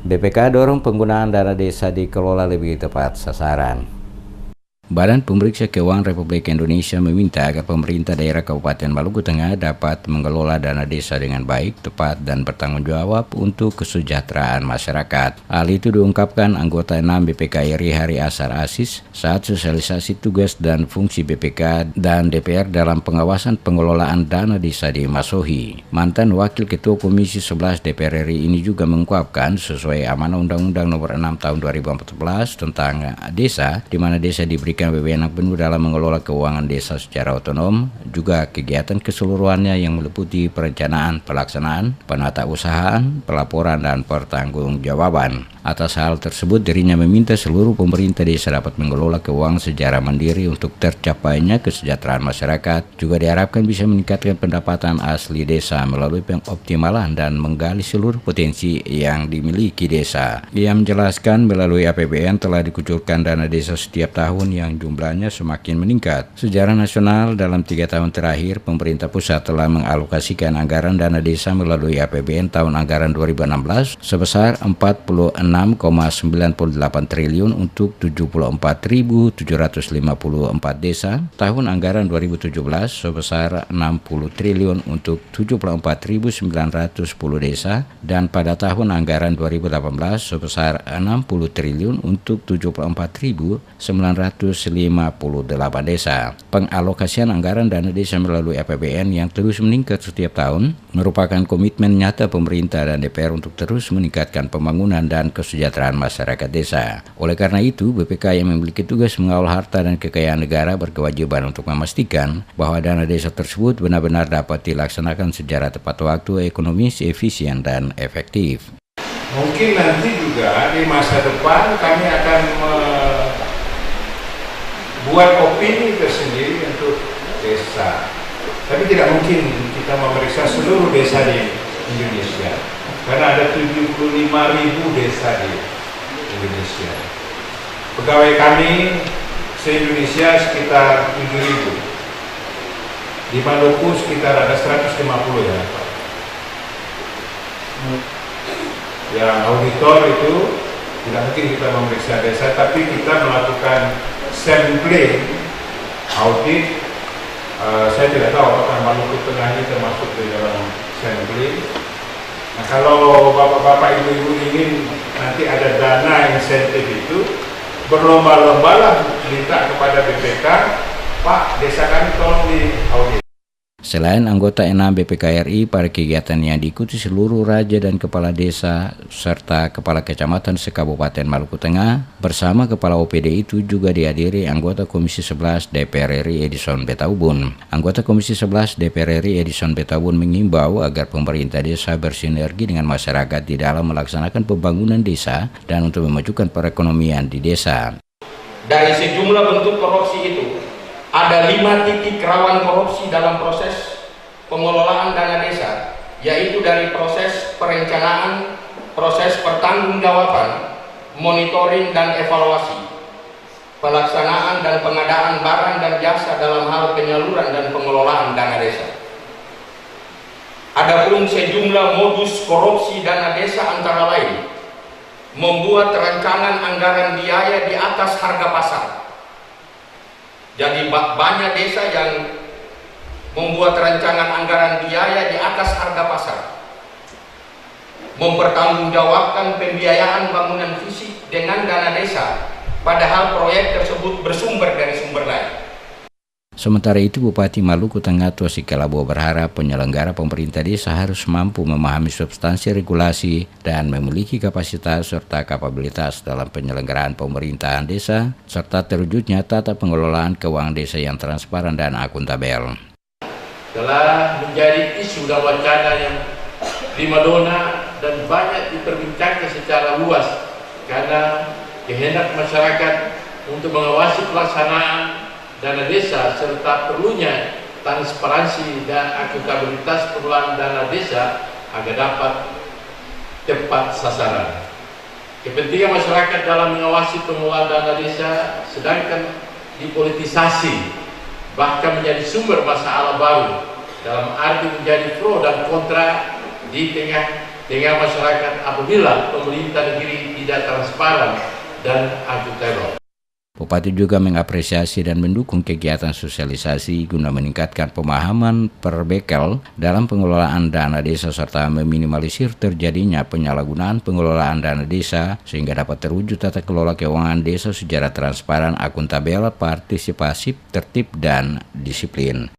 BPK dorong penggunaan dana desa dikelola lebih tepat sasaran. Badan Pemeriksa Keuangan Republik Indonesia meminta agar pemerintah daerah Kabupaten Maluku Tengah dapat mengelola dana desa dengan baik, tepat, dan bertanggung jawab untuk kesejahteraan masyarakat. Hal itu diungkapkan anggota 6 BPK RI Hari Asar Asis saat sosialisasi tugas dan fungsi BPK dan DPR dalam pengawasan pengelolaan dana desa di Masohi. Mantan Wakil Ketua Komisi 11 DPR RI ini juga mengungkapkan sesuai amanah Undang-Undang Nomor 6 Tahun 2014 tentang desa, di mana desa diberi wewenang penuh dalam mengelola keuangan desa secara otonom, juga kegiatan keseluruhannya yang meliputi perencanaan, pelaksanaan, penatausahaan, pelaporan, dan pertanggungjawaban. Atas hal tersebut, dirinya meminta seluruh pemerintah desa dapat mengelola keuangan secara mandiri untuk tercapainya kesejahteraan masyarakat. Juga diharapkan bisa meningkatkan pendapatan asli desa melalui pengoptimalan dan menggali seluruh potensi yang dimiliki desa. Ia menjelaskan melalui APBN telah dikucurkan dana desa setiap tahun yang jumlahnya semakin meningkat. Secara nasional, dalam 3 tahun terakhir, pemerintah pusat telah mengalokasikan anggaran dana desa melalui APBN tahun anggaran 2016 sebesar 46,98 triliun untuk 74.754 desa, tahun anggaran 2017 sebesar 60 triliun untuk 74.910 desa, dan pada tahun anggaran 2018 sebesar 60 triliun untuk 74.958 desa. Pengalokasian anggaran dana desa melalui APBN yang terus meningkat setiap tahun merupakan komitmen nyata pemerintah dan DPR untuk terus meningkatkan pembangunan dan kesejahteraan masyarakat desa. Oleh karena itu, BPK yang memiliki tugas mengawal harta dan kekayaan negara berkewajiban untuk memastikan bahwa dana desa tersebut benar-benar dapat dilaksanakan secara tepat waktu, ekonomis, efisien, dan efektif. Mungkin nanti juga di masa depan kami akan buat opini tersendiri untuk desa. Tapi tidak mungkin kita memeriksa seluruh desa di Indonesia, karena ada 75.000 desa di Indonesia. Pegawai kami se-Indonesia sekitar 7.000. Di Maluku sekitar ada 150 ya Pak. Yang auditor itu tidak mungkin kita memeriksa desa, tapi kita melakukan sampling audit. Saya tidak tahu apakah Maluku Tengah ini termasuk di dalam sampling. Nah, kalau bapak-bapak ibu-ibu ingin nanti ada dana insentif itu, berlomba-lombalah minta kepada BPK, Pak, desa kami tolong di audit. Selain anggota 6 BPK RI, pada kegiatan yang diikuti seluruh raja dan kepala desa serta kepala kecamatan se-Kabupaten Maluku Tengah bersama kepala OPD itu juga dihadiri anggota Komisi 11 DPR RI Edison Betaubun. Anggota Komisi 11 DPR RI Edison Betaubun mengimbau agar pemerintah desa bersinergi dengan masyarakat di dalam melaksanakan pembangunan desa dan untuk memajukan perekonomian di desa. Dari sejumlah bentuk korupsi itu, ada 5 titik rawan korupsi dalam proses pengelolaan dana desa, yaitu dari proses perencanaan, proses pertanggungjawaban, monitoring dan evaluasi, pelaksanaan dan pengadaan barang dan jasa dalam hal penyaluran dan pengelolaan dana desa. Adapun sejumlah modus korupsi dana desa antara lain membuat rancangan anggaran biaya di atas harga pasar. Jadi banyak desa yang membuat rancangan anggaran biaya di atas harga pasar, mempertanggungjawabkan pembiayaan bangunan fisik dengan dana desa, padahal proyek tersebut bersumber dari sumber lain. Sementara itu, Bupati Maluku Tengah Tosi Kelabo berharap penyelenggara pemerintah desa harus mampu memahami substansi regulasi dan memiliki kapasitas serta kapabilitas dalam penyelenggaraan pemerintahan desa, serta terwujudnya tata pengelolaan keuangan desa yang transparan dan akuntabel. Telah menjadi isu dan wacana yang primadona dan banyak diperbincangkan secara luas karena kehendak masyarakat untuk mengawasi pelaksanaan dana desa serta perlunya transparansi dan akuntabilitas pengelolaan dana desa agar dapat tepat sasaran. Kepentingan masyarakat dalam mengawasi pengelolaan dana desa sedangkan dipolitisasi, bahkan menjadi sumber masalah baru dalam arti menjadi pro dan kontra di tengah dengan masyarakat apabila pemerintah negeri tidak transparan dan anti-teror. Bupati juga mengapresiasi dan mendukung kegiatan sosialisasi guna meningkatkan pemahaman perbekel dalam pengelolaan dana desa serta meminimalisir terjadinya penyalahgunaan pengelolaan dana desa sehingga dapat terwujud tata kelola keuangan desa secara transparan, akuntabel, partisipasif, tertib, dan disiplin.